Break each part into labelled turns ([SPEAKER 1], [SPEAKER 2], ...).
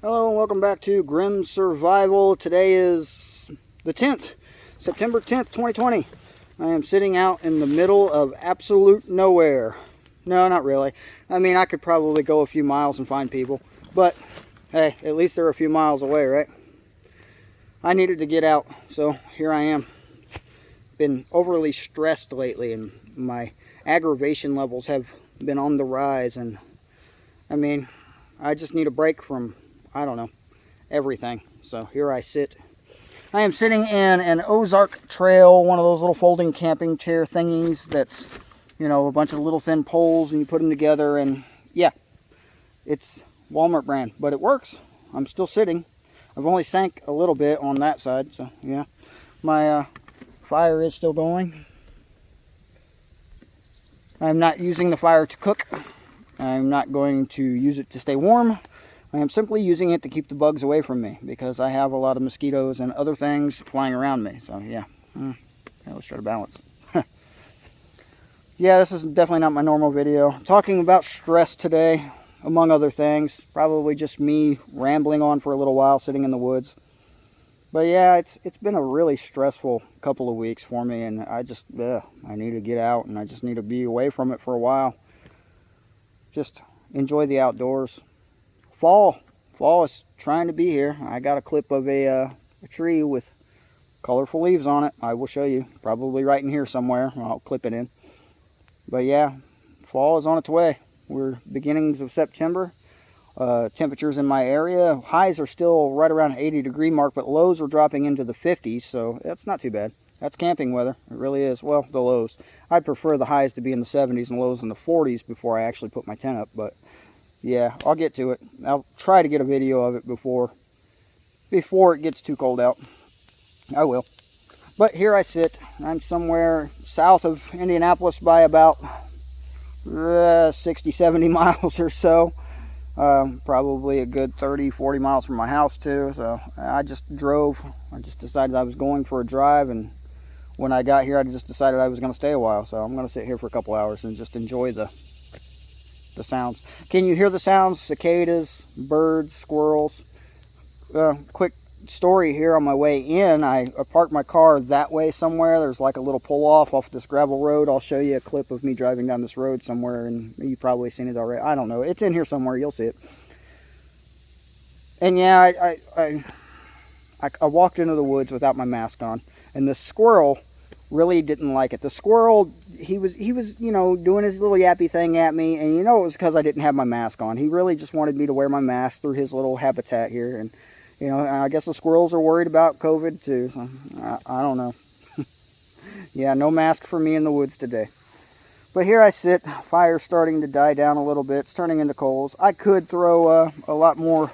[SPEAKER 1] Hello and welcome back to Grim Survival. Today is the 10th, September 10th, 2020. I am sitting out in the middle of absolute nowhere. No, not really. I mean, I could probably go a few miles and find people. But, hey, at least they're a few miles away, right? I needed to get out, so here I am. Been overly stressed lately, and my aggravation levels have been on the rise. And, I mean, I just need a break from, I don't know, everything. So here I sit. I am sitting in an Ozark Trail, one of those little folding camping chair thingies that's, you know, a bunch of little thin poles and you put them together, and yeah, it's Walmart brand, but it works. I'm still sitting. I've only sank a little bit on that side, so yeah. My fire is still going. I'm not using the fire to cook. I'm not going to use it to stay warm. I am simply using it to keep the bugs away from me because I have a lot of mosquitoes and other things flying around me. So yeah, let's try to balance. Yeah, this is definitely not my normal video. Talking about stress today, among other things. Probably just me rambling on for a little while, sitting in the woods. But yeah, it's been a really stressful couple of weeks for me, and I just, I need to get out, and I just need to be away from it for a while. Just enjoy the outdoors. Fall is trying to be here. I got a clip of a tree with colorful leaves on it. I will show you, probably right in here somewhere. I'll clip it in. But yeah, fall is on its way. We're beginnings of September. Temperatures in my area, highs are still right around 80-degree mark, but lows are dropping into the 50s, so that's not too bad. That's camping weather. It really is. Well, the lows. I'd prefer the highs to be in the 70s and lows in the 40s before I actually put my tent up, but yeah, I'll get to it. I'll try to get a video of it before it gets too cold out. I will. But here I sit. I'm somewhere south of Indianapolis by about 60, 70 miles or so. Probably a good 30, 40 miles from my house too. So I just drove. I just decided I was going for a drive, and when I got here I just decided I was going to stay a while. So I'm going to sit here for a couple hours and just enjoy the sounds. Can you hear the sounds? Cicadas, birds, squirrels. Quick story here on my way in. I parked my car that way somewhere. There's like a little pull off this gravel road. I'll show you a clip of me driving down this road somewhere, and you've probably seen it already. I don't know. It's in here somewhere. You'll see it. And yeah, I walked into the woods without my mask on, and the squirrel really didn't like it. The squirrel, he was, you know, doing his little yappy thing at me, and you know it was because I didn't have my mask on. He really just wanted me to wear my mask through his little habitat here, and you know, I guess the squirrels are worried about COVID too. So I don't know. Yeah, no mask for me in the woods today. But here I sit. Fire's starting to die down a little bit. It's turning into coals. I could throw a lot more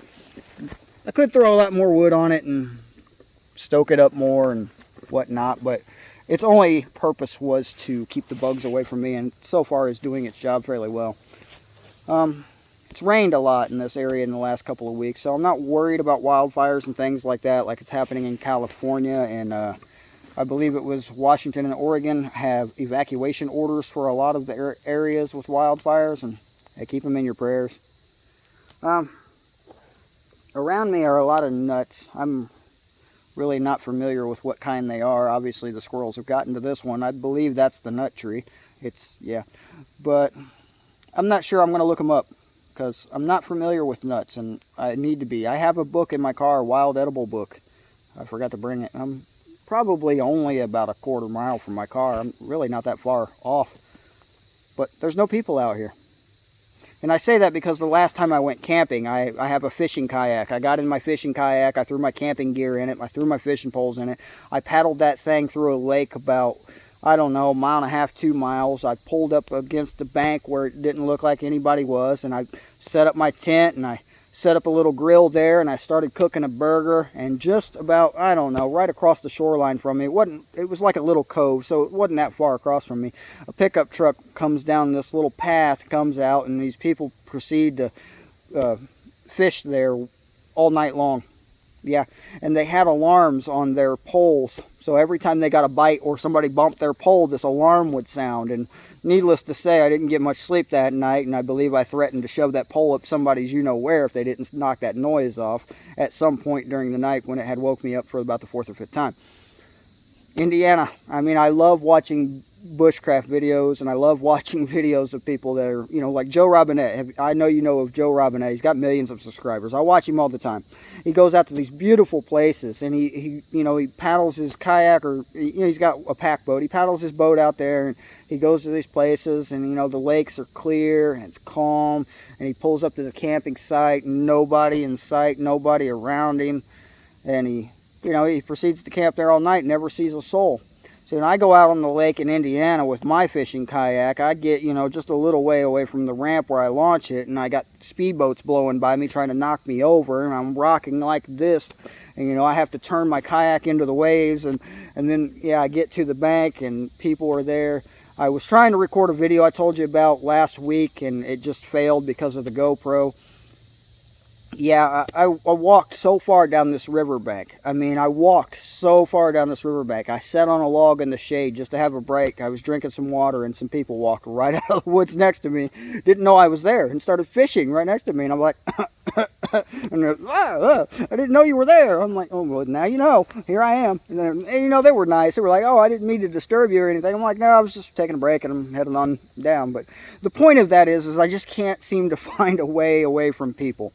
[SPEAKER 1] wood on it and stoke it up more and whatnot. But its only purpose was to keep the bugs away from me, and so far is doing its job fairly well. It's rained a lot in this area in the last couple of weeks, so I'm not worried about wildfires and things like that, like it's happening in California, and I believe it was Washington and Oregon have evacuation orders for a lot of the areas with wildfires, and hey, keep them in your prayers. Around me are a lot of nuts. I'm really not familiar with what kind they are. Obviously the squirrels have gotten to this one. I believe that's the nut tree. Yeah, but I'm not sure. I'm going to look them up, because I'm not familiar with nuts, and I need to be. I have a book in my car, a wild edible book. I forgot to bring it. I'm probably only about a quarter mile from my car. I'm really not that far off. But there's no people out here. And I say that because the last time I went camping, I have a fishing kayak. I got in my fishing kayak. I threw my camping gear in it. I threw my fishing poles in it. I paddled that thing through a lake about, I don't know, 1.5 miles, 2 miles. I pulled up against the bank where it didn't look like anybody was, and I set up my tent, and I set up a little grill there, and I started cooking a burger, and just about, I don't know, right across the shoreline from me, it was like a little cove, so it wasn't that far across from me. A pickup truck comes down this little path, comes out, and these people proceed to fish there all night long. Yeah, and they had alarms on their poles, so every time they got a bite or somebody bumped their pole, this alarm would sound. And needless to say, I didn't get much sleep that night, and I believe I threatened to shove that pole up somebody's you-know-where if they didn't knock that noise off at some point during the night when it had woke me up for about the 4th or 5th time. Indiana, I mean, I love watching bushcraft videos, and I love watching videos of people that are, like Joe Robinette. I know you know of Joe Robinette. He's got millions of subscribers. I watch him all the time. He goes out to these beautiful places, and he paddles his kayak, or he's got a pack boat. He paddles his boat out there, and he goes to these places, and the lakes are clear and it's calm, and he pulls up to the camping site, nobody in sight, nobody around him, and he proceeds to camp there all night, never sees a soul. So when I go out on the lake in Indiana with my fishing kayak, I get, just a little way away from the ramp where I launch it, and I got speedboats blowing by me trying to knock me over, and I'm rocking like this, and I have to turn my kayak into the waves, and then I get to the bank and people are there. I was trying to record a video I told you about last week, and it just failed because of the GoPro. Yeah, I walked so far down this riverbank. I walked so far down this riverbank. I sat on a log in the shade just to have a break. I was drinking some water, and some people walked right out of the woods next to me. Didn't know I was there, and started fishing right next to me. And I'm like, and I didn't know you were there. I'm like, oh, well, now you know. Here I am. And they were nice. They were like, oh, I didn't mean to disturb you or anything. I'm like, no, I was just taking a break, and I'm heading on down. But the point of that is I just can't seem to find a way away from people.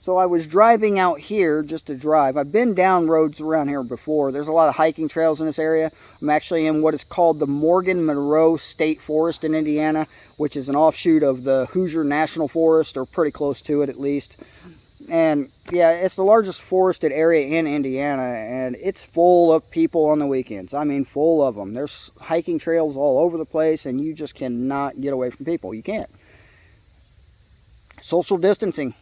[SPEAKER 1] So I was driving out here just to drive. I've been down roads around here before. There's a lot of hiking trails in this area. I'm actually in what is called the Morgan Monroe State Forest in Indiana, which is an offshoot of the Hoosier National Forest, or pretty close to it at least. And yeah, it's the largest forested area in Indiana, and it's full of people on the weekends. Full of them. There's hiking trails all over the place, and you just cannot get away from people. You can't. Social distancing.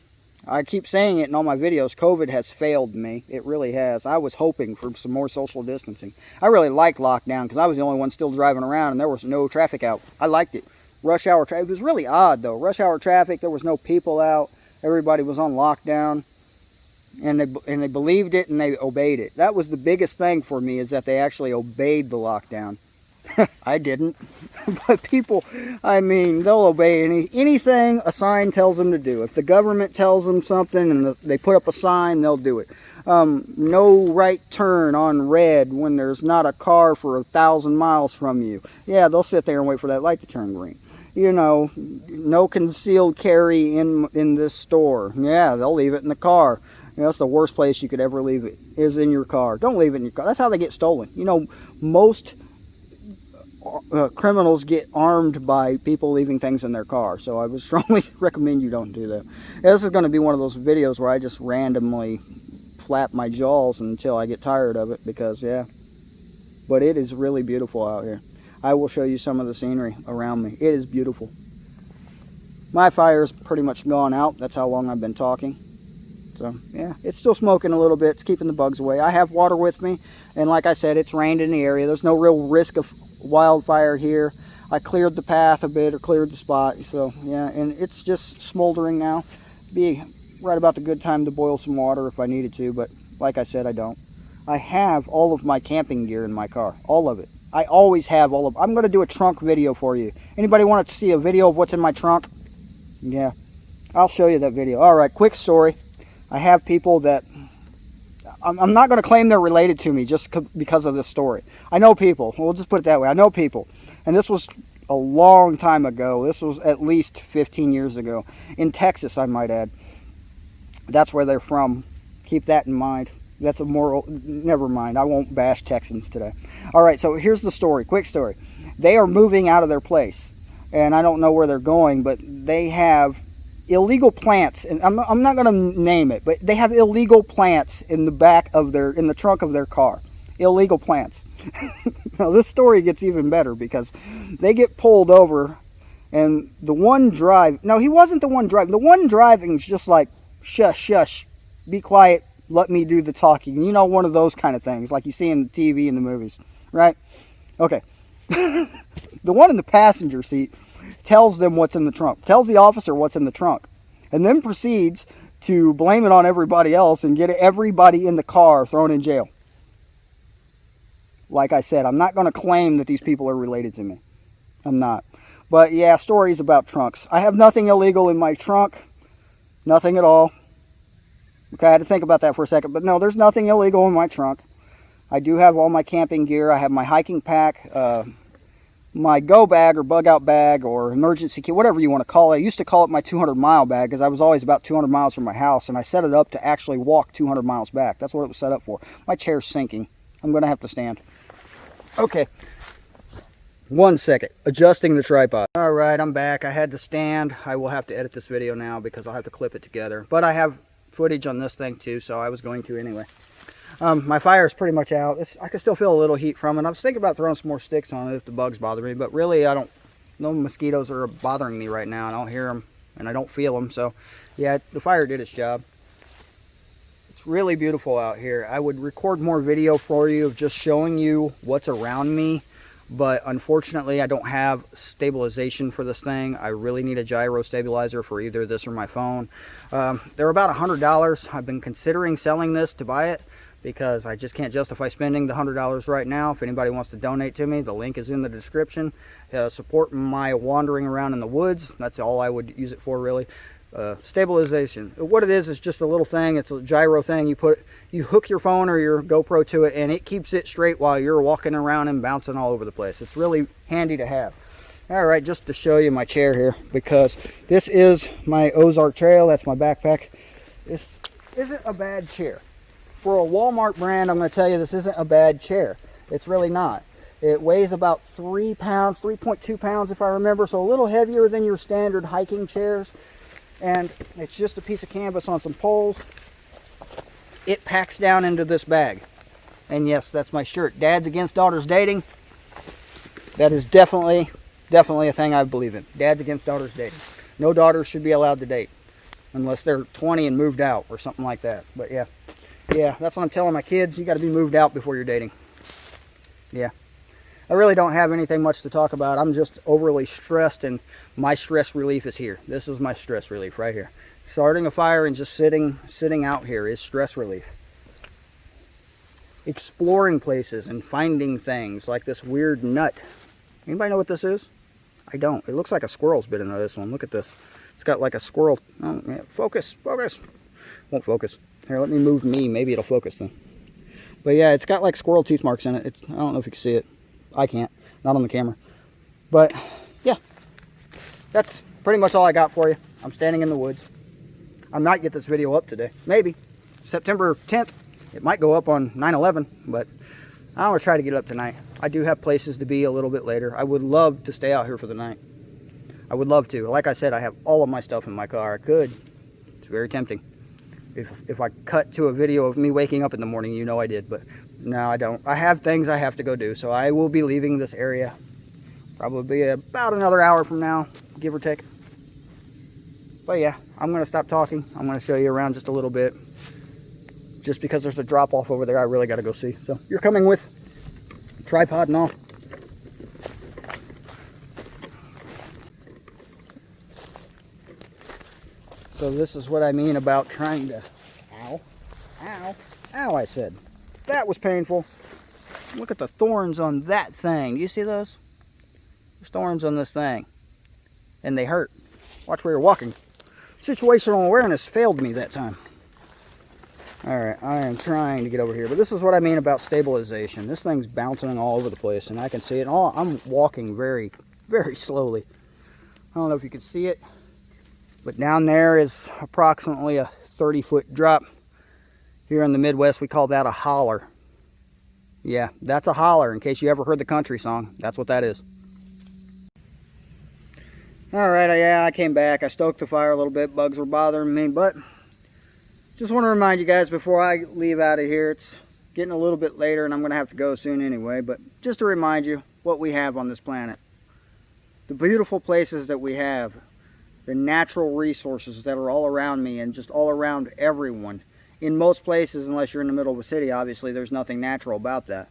[SPEAKER 1] I keep saying it in all my videos. COVID has failed me. It really has. I was hoping for some more social distancing. I really liked lockdown because I was the only one still driving around and there was no traffic out. I liked it. Rush hour traffic. It was really odd though. Rush hour traffic. There was no people out. Everybody was on lockdown, and they believed it and they obeyed it. That was the biggest thing for me, is that they actually obeyed the lockdown. I didn't. But people, they'll obey anything a sign tells them to do. If the government tells them something and they put up a sign, they'll do it. No right turn on red when there's not a car for 1,000 miles from you. Yeah, they'll sit there and wait for that light to turn green. No concealed carry in this store. Yeah, they'll leave it in the car. That's the worst place you could ever leave it, is in your car. Don't leave it in your car. That's how they get stolen. Most criminals get armed by people leaving things in their car. So I would strongly recommend you don't do that. This is going to be one of those videos where I just randomly flap my jaws until I get tired of it, because but it is really beautiful out here. I will show you some of the scenery around me. It is beautiful. My fire's pretty much gone out. That's how long I've been talking. So yeah, it's still smoking a little bit. It's keeping the bugs away. I have water with me, and like I said, it's rained in the area. There's no real risk of wildfire here. I cleared the path a bit, or cleared the spot. So yeah, and it's just smoldering now. Be right about the good time to boil some water if I needed to, but like I said, I don't. I have all of my camping gear in my car, all of it. I always have all of it. I'm going to do a trunk video for you. Anybody want to see a video of what's in my trunk? Yeah, I'll show you that video. All right, quick story. I have people that I'm not going to claim they're related to me just because of this story. I know people. We'll just put it that way. I know people. And this was a long time ago. This was at least 15 years ago. In Texas, I might add. That's where they're from. Keep that in mind. That's a moral... Never mind. I won't bash Texans today. All right, so here's the story. Quick story. They are moving out of their place. And I don't know where they're going, but they have illegal plants. And I'm not going to name it, but they have illegal plants in the trunk of their car. Illegal plants. Now, this story gets even better because they get pulled over, and the one no, he wasn't the one driving. The one driving is just like, shush, shush, be quiet, let me do the talking. One of those kind of things like you see in the TV and the movies, right? Okay. The one in the passenger seat tells them what's in the trunk, tells the officer what's in the trunk, and then proceeds to blame it on everybody else and get everybody in the car thrown in jail. Like I said, I'm not going to claim that these people are related to me. I'm not. But yeah, stories about trunks. I have nothing illegal in my trunk. Nothing at all. Okay, I had to think about that for a second. But no, there's nothing illegal in my trunk. I do have all my camping gear. I have my hiking pack, my go bag or bug out bag or emergency kit, whatever you want to call it. I used to call it my 200-mile bag because I was always about 200 miles from my house, and I set it up to actually walk 200 miles back. That's what it was set up for. My chair's sinking. I'm going to have to stand. Okay. 1 second. Adjusting the tripod. All right, I'm back. I had to stand. I will have to edit this video now because I'll have to clip it together. But I have footage on this thing too, so I was going to anyway. My fire is pretty much out. I can still feel a little heat from it. I was thinking about throwing some more sticks on it if the bugs bother me, but really no mosquitoes are bothering me right now. I don't hear them and I don't feel them. So yeah, the fire did its job. It's really beautiful out here. I would record more video for you of just showing you what's around me, but unfortunately I don't have stabilization for this thing. I really need a gyro stabilizer for either this or my phone. They're about $100. I've been considering selling this to buy it, because I just can't justify spending the $100 right now. If anybody wants to donate to me, the link is in the description. Support my wandering around in the woods. That's all I would use it for, really. Stabilization. What it is just a little thing. It's a gyro thing. You hook your phone or your GoPro to it, and it keeps it straight while you're walking around and bouncing all over the place. It's really handy to have. All right, just to show you my chair here, because this is my Ozark Trail. That's my backpack. This isn't a bad chair. For a Walmart brand, I'm going to tell you this isn't a bad chair. It's really not. It weighs about 3 pounds, 3.2 pounds if I remember, so a little heavier than your standard hiking chairs. And it's just a piece of canvas on some poles. It packs down into this bag. And yes, that's my shirt. Dads Against Daughters Dating. That is definitely a thing I believe in. Dads Against Daughters Dating. No daughters should be allowed to date unless they're 20 and moved out or something like that. But yeah. Yeah, that's what I'm telling my kids. You got to be moved out before you're dating. Yeah. I really don't have anything much to talk about. I'm just overly stressed, and my stress relief is here. This is my stress relief right here. Starting a fire and just sitting out here is stress relief. Exploring places and finding things like this weird nut. Anybody know what this is? I don't. It looks like a squirrel's bit into this one. Look at this. It's got like a squirrel. Oh, man. Focus. Focus. Won't focus. Here, let me move me. Maybe it'll focus then. But yeah, it's got like squirrel tooth marks in it. I don't know if you can see it. I can't. Not on the camera. But yeah, that's pretty much all I got for you. I'm standing in the woods. I might get this video up today. Maybe. September 10th. It might go up on 9/11, but I'm going to try to get it up tonight. I do have places to be a little bit later. I would love to stay out here for the night. I would love to. Like I said, I have all of my stuff in my car. I could. It's very tempting. If I cut to a video of me waking up in the morning, you know I did, but no, I don't. I have things I have to go do, so I will be leaving this area probably about another hour from now, give or take. But yeah, I'm going to stop talking. I'm going to show you around just a little bit. Just because there's a drop off over there, I really got to go see. So you're coming with tripod and all. So this is what I mean about trying to, ow, I said. That was painful. Look at the thorns on that thing. You see those? There's thorns on this thing. And they hurt. Watch where you're walking. Situational awareness failed me that time. Alright, I am trying to get over here. But this is what I mean about stabilization. This thing's bouncing all over the place, and I can see it. I'm walking very, very slowly. I don't know if you can see it. But down there is approximately a 30-foot drop. Here in the Midwest, we call that a holler. Yeah, that's a holler. In case you ever heard the country song, that's what that is. Alright, yeah, I came back. I stoked the fire a little bit. Bugs were bothering me, but just want to remind you guys before I leave out of here, it's getting a little bit later and I'm going to have to go soon anyway, but just to remind you what we have on this planet. The beautiful places that we have. The natural resources that are all around me and just all around everyone. In most places, unless you're in the middle of a city, obviously there's nothing natural about that.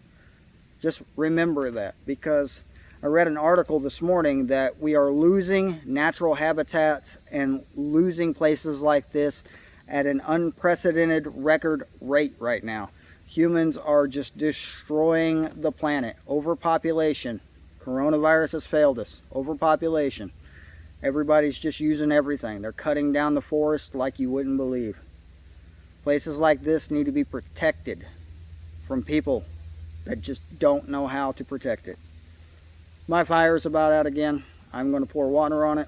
[SPEAKER 1] Just remember that, because I read an article this morning that we are losing natural habitats and losing places like this at an unprecedented record rate right now. Humans are just destroying the planet. Overpopulation. Coronavirus has failed us. Overpopulation. Everybody's just using everything. They're cutting down the forest like you wouldn't believe. Places like this need to be protected from people that just don't know how to protect it. My fire's about out again. I'm going to pour water on it,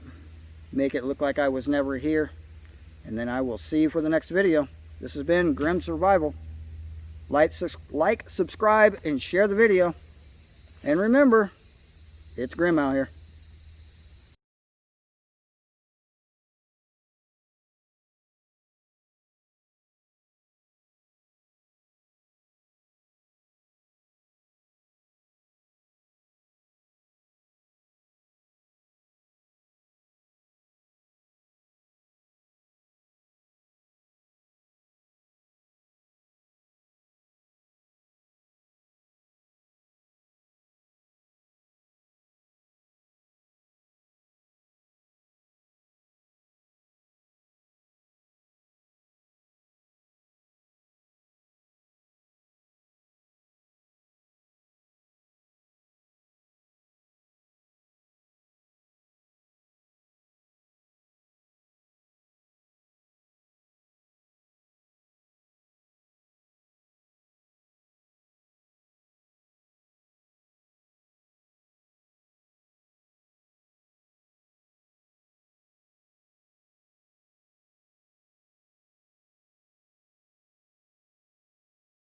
[SPEAKER 1] make it look like I was never here, and then I will see you for the next video. This has been Grim Survival. Like, subscribe, and share the video. And remember, it's grim out here.